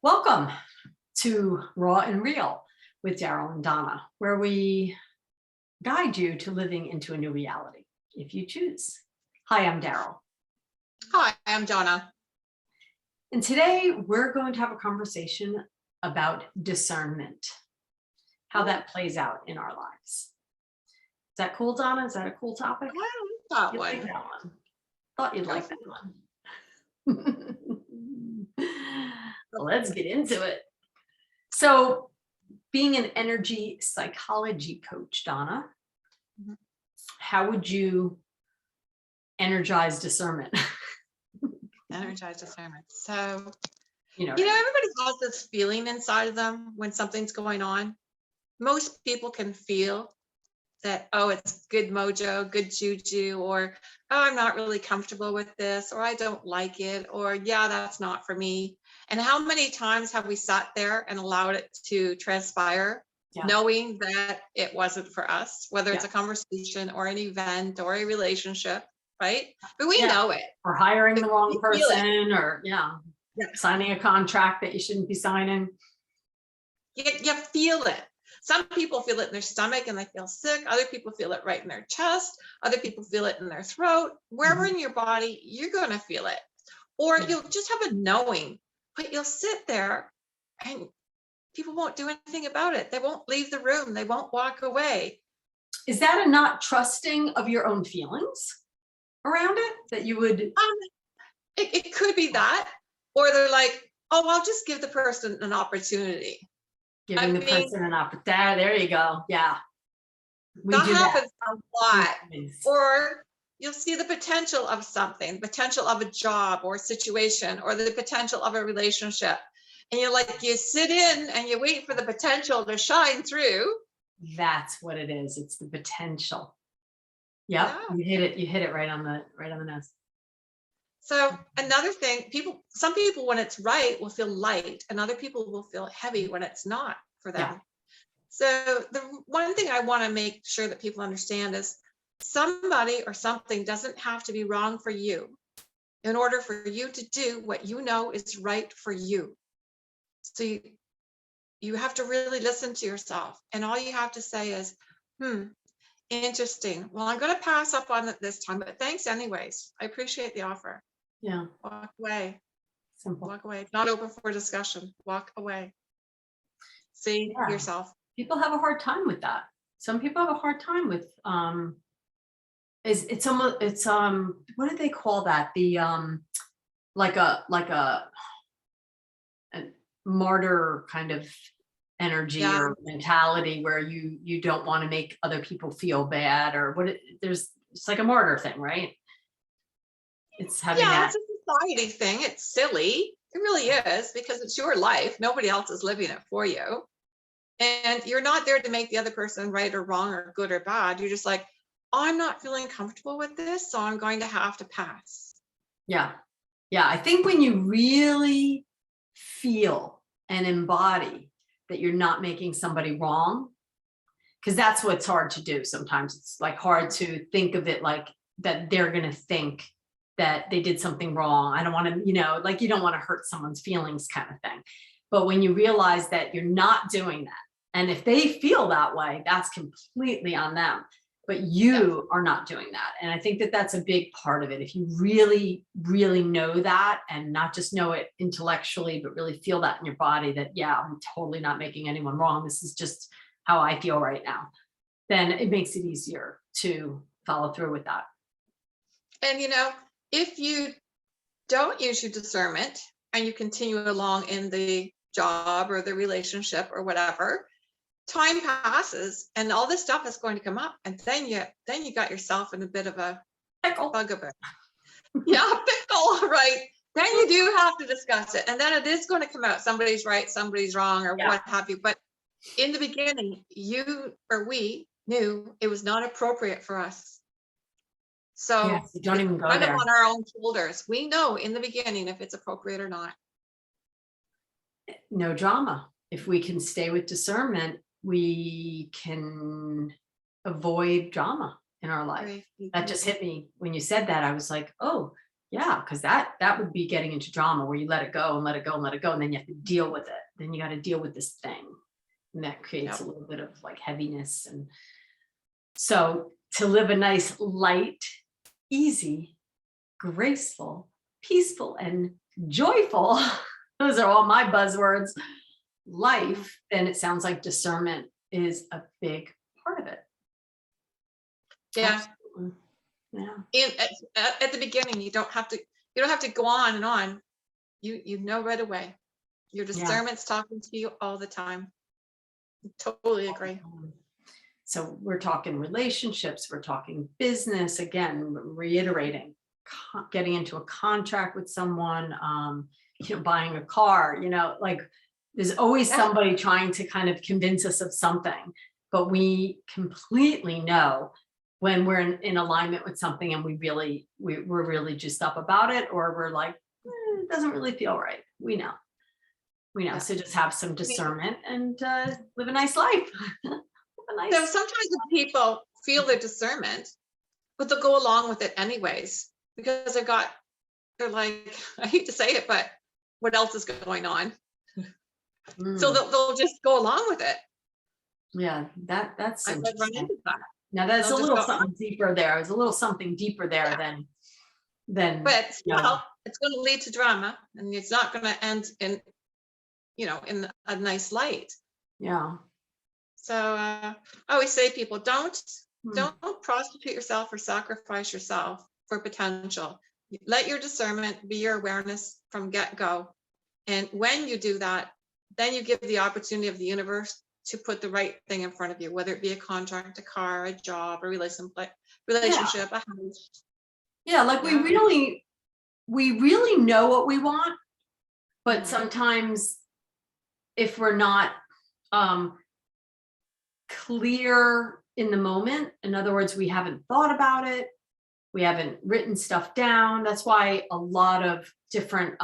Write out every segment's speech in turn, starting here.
Welcome to Raw and Real with Daryl and Donna, where we guide you to living into a new reality, if you choose. Hi, I'm Daryl. Hi, I'm Donna. And today we're going to have a conversation about discernment, how that plays out in our lives. Is that cool, Donna? Is that a cool topic? I like that Like one. that one. Thought you'd like that one. Let's get into it. So, being an energy psychology coach, Donna, how would you energize discernment? Energize discernment. So, You know, everybody has this feeling inside of them when something's going on. Most people can feel that, oh, it's good mojo, good juju, or, oh, I'm not really comfortable with this, or I don't like it, or, yeah, that's not for me. And how many times have we sat there and allowed it to transpire, knowing that it wasn't for us, whether it's a conversation or an event or a relationship, right? But we know it. Or hiring the wrong person, or signing a contract that you shouldn't be signing. You feel it. Some people feel it in their stomach and they feel sick. Other people feel it right in their chest. Other people feel it in their throat. Wherever in your body, you're going to feel it. Or you'll just have a knowing, but you'll sit there and people won't do anything about it. They won't leave the room. They won't walk away. Is that a not trusting of your own feelings around it that you would? It could be that. Or they're like, oh, I'll just give the person an opportunity. Giving the person an opportunity. There you go. Yeah. That happens a lot. Or you'll see the potential of something, potential of a job or situation, or the potential of a relationship. And you're like, you sit in and you wait for the potential to shine through. That's what it is. It's the potential. Yep. Yeah. You hit it right on the nose. So another thing, some people, when it's right, will feel light, and other people will feel heavy when it's not for them. Yeah. So the one thing I want to make sure that people understand is somebody or something doesn't have to be wrong for you in order for you to do what you know is right for you. So you have to really listen to yourself, and all you have to say is, interesting. Well, I'm going to pass up on it this time, but thanks anyways. I appreciate the offer. Yeah. Walk away. Simple. Walk away. Not open for discussion. Walk away. See yourself. People have a hard time with that. Some people have a hard time with it's what do they call that? The like a martyr kind of energy or mentality where you don't want to make other people feel bad, or it's like a martyr thing, right? It's having it's a society thing. It's silly. It really is, because it's your life. Nobody else is living it for you. And you're not there to make the other person right or wrong or good or bad. You're just like, I'm not feeling comfortable with this, so I'm going to have to pass. Yeah. Yeah. I think when you really feel and embody that you're not making somebody wrong, because that's what's hard to do sometimes. It's like hard to think of it like that they're going to think that they did something wrong. I don't want to, like you don't want to hurt someone's feelings kind of thing. But when you realize that you're not doing that, and if they feel that way, that's completely on them. But you are not doing that. And I think that that's a big part of it. If you really, really know that, and not just know it intellectually, but really feel that in your body that, I'm totally not making anyone wrong. This is just how I feel right now. Then it makes it easier to follow through with that. And, if you don't use your discernment and you continue along in the job or the relationship or whatever, time passes and all this stuff is going to come up, and then you got yourself in a bit of a bugaboo. Pickle, right? Then you do have to discuss it, and then it is going to come out. Somebody's right, somebody's wrong, or what have you. But in the beginning, you or we knew it was not appropriate for us. So you don't even go kind there. Of on our own shoulders. We know in the beginning if it's appropriate or not. No drama. If we can stay with discernment, we can avoid drama in our life. That just hit me when you said that. I was like, oh, Yeah, because that would be getting into drama where you let it go and let it go and let it go, and then you have to deal with it. Then you got to deal with this thing, and that creates Yep. a little bit of like heaviness. And so to live a nice, light, easy, graceful, peaceful, and joyful, those are all my buzzwords, life, then it sounds like discernment is a big part of it. Yeah. Absolutely. Yeah. At the beginning, you don't have to go on and on. You know right away. Your discernment's talking to you all the time. Totally agree. So we're talking relationships, we're talking business, again, reiterating, getting into a contract with someone, buying a car, like there's always Yeah. somebody trying to kind of convince us of something, but we completely know when we're in alignment with something and we're really just up about it, or we're like, it doesn't really feel right. We know. Yeah. So just have some discernment and live a nice life. So sometimes the people feel their discernment, but they'll go along with it anyways because they're like, I hate to say it, but what else is going on? So they'll just go along with it. Yeah, that's I've run interesting. into that. Now that's They'll a just little go, something deeper there. There's a little something deeper there than but still, it's going to lead to drama, and it's not going to end in a nice light. yeah. So I always say, people, don't Hmm. prostitute yourself or sacrifice yourself for potential. Let your discernment be your awareness from get-go. And when you do that, then you give the opportunity of the universe to put the right thing in front of you, whether it be a contract, a car, a job, a relationship, a house. Yeah, like Yeah. we really know what we want, but Mhm. sometimes if we're not clear in the moment, in other words, we haven't thought about it, we haven't written stuff down. That's why a lot of different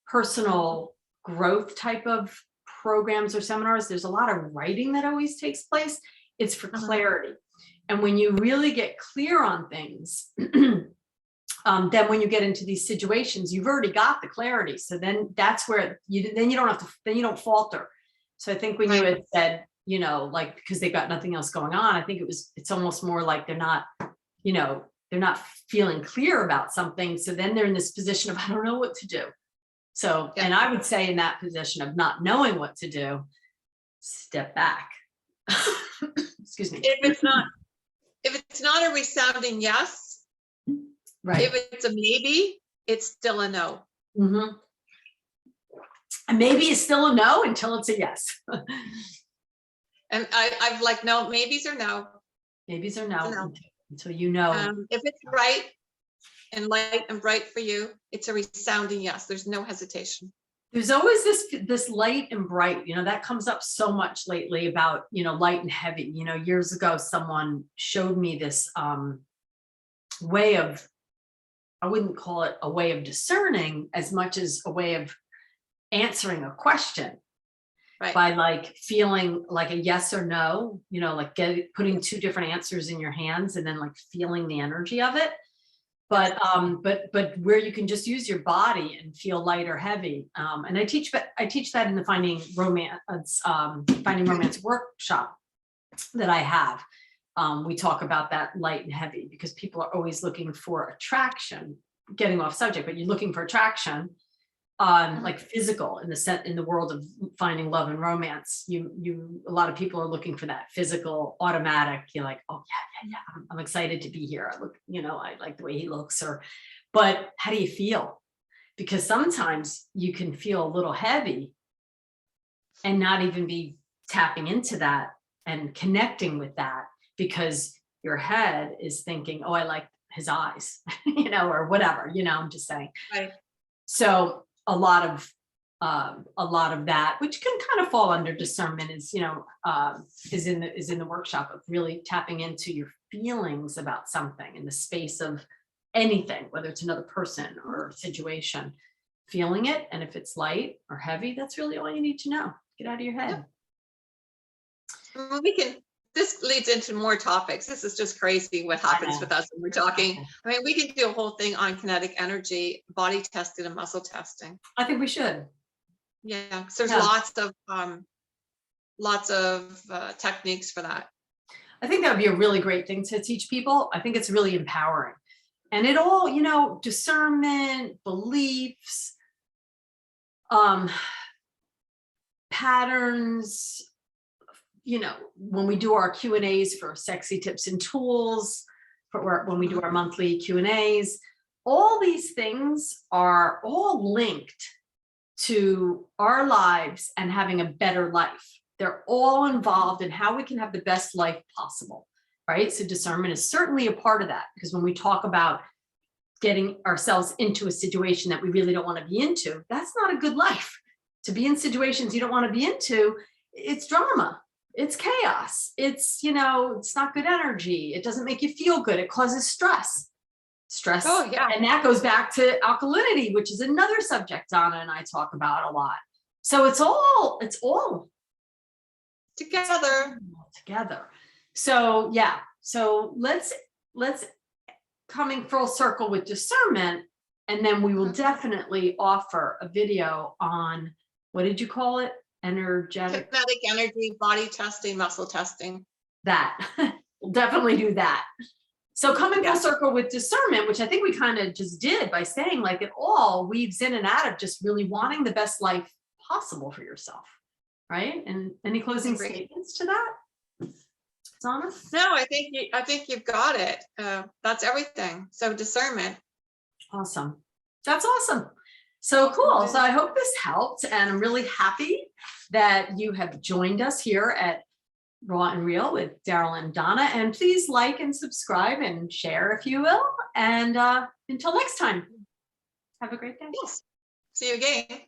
personal growth type of programs or seminars, there's a lot of writing that always takes place. It's for clarity. And when you really get clear on things, then when you get into these situations, you've already got the clarity. So then that's where you don't falter. So I think when you had said, like, because they've got nothing else going on, I think it's almost more like they're not feeling clear about something. So then they're in this position of, I don't know what to do. So, and I would say in that position of not knowing what to do, step back. Excuse me. If it's not a resounding yes, right. If it's a maybe, it's still a no. Mm-hmm. And maybe it's still a no until it's a yes. And I've like, no, maybes or no. Maybes or no. Until you know. If it's right and light and bright for you, it's a resounding yes. There's no hesitation. There's always this light and bright, that comes up so much lately about, light and heavy. Years ago, someone showed me this way of, I wouldn't call it a way of discerning as much as a way of answering a question. Right. By like feeling like a yes or no, like putting two different answers in your hands and then like feeling the energy of it. But where you can just use your body and feel light or heavy. And I teach that in the Finding Romance workshop that I have. We talk about that light and heavy because people are always looking for attraction, getting off subject, but you're looking for attraction. Like physical in the world of finding love and romance, a lot of people are looking for that physical, automatic. You're like, oh yeah, I'm excited to be here. I look, I like the way he looks. But how do you feel? Because sometimes you can feel a little heavy and not even be tapping into that and connecting with that because your head is thinking, oh, I like his eyes, or whatever. I'm just saying. Right. So a lot of that, which can kind of fall under discernment, is in the workshop of really tapping into your feelings about something in the space of anything, whether it's another person or situation, feeling it. And if it's light or heavy, that's really all you need to know. Get out of your head. Well, this leads into more topics. This is just crazy what happens know. with us when we're talking. I mean, we can do a whole thing on kinetic energy, body testing and muscle testing. I think we should. Yeah, so there's Yeah. lots of techniques for that. I think that would be a really great thing to teach people. I think it's really empowering. And it all, you know, discernment, beliefs, patterns, you know, when we do our Q&As for sexy tips and tools, when we do our monthly Q&As, all these things are all linked to our lives and having a better life. They're all involved in how we can have the best life possible, right? So discernment is certainly a part of that, because when we talk about getting ourselves into a situation that we really don't want to be into, that's not a good life. To be in situations you don't want to be into, it's drama, it's chaos, it's, you know, it's not good energy, it doesn't make you feel good, it causes stress. Oh yeah. And that goes back to alkalinity, which is another subject Donna and I talk about a lot. So it's all together. So yeah, so let's coming full circle with discernment, and then we will definitely offer a video on, what did you call it? Energetic. Kinetic energy, body testing, muscle testing. That we'll definitely do that. So coming full circle with discernment, which I think we kind of just did by saying, like, it all weaves in and out of just really wanting the best life possible for yourself, right? And any closing statements to that, Donna? No, I think you've got it. That's everything. So discernment. Awesome. That's awesome. So cool. So I hope this helped, and I'm really happy that you have joined us here at Raw and Real with Daryl and Donna. And please like and subscribe and share if you will. And until next time, have a great day. Yes. See you again.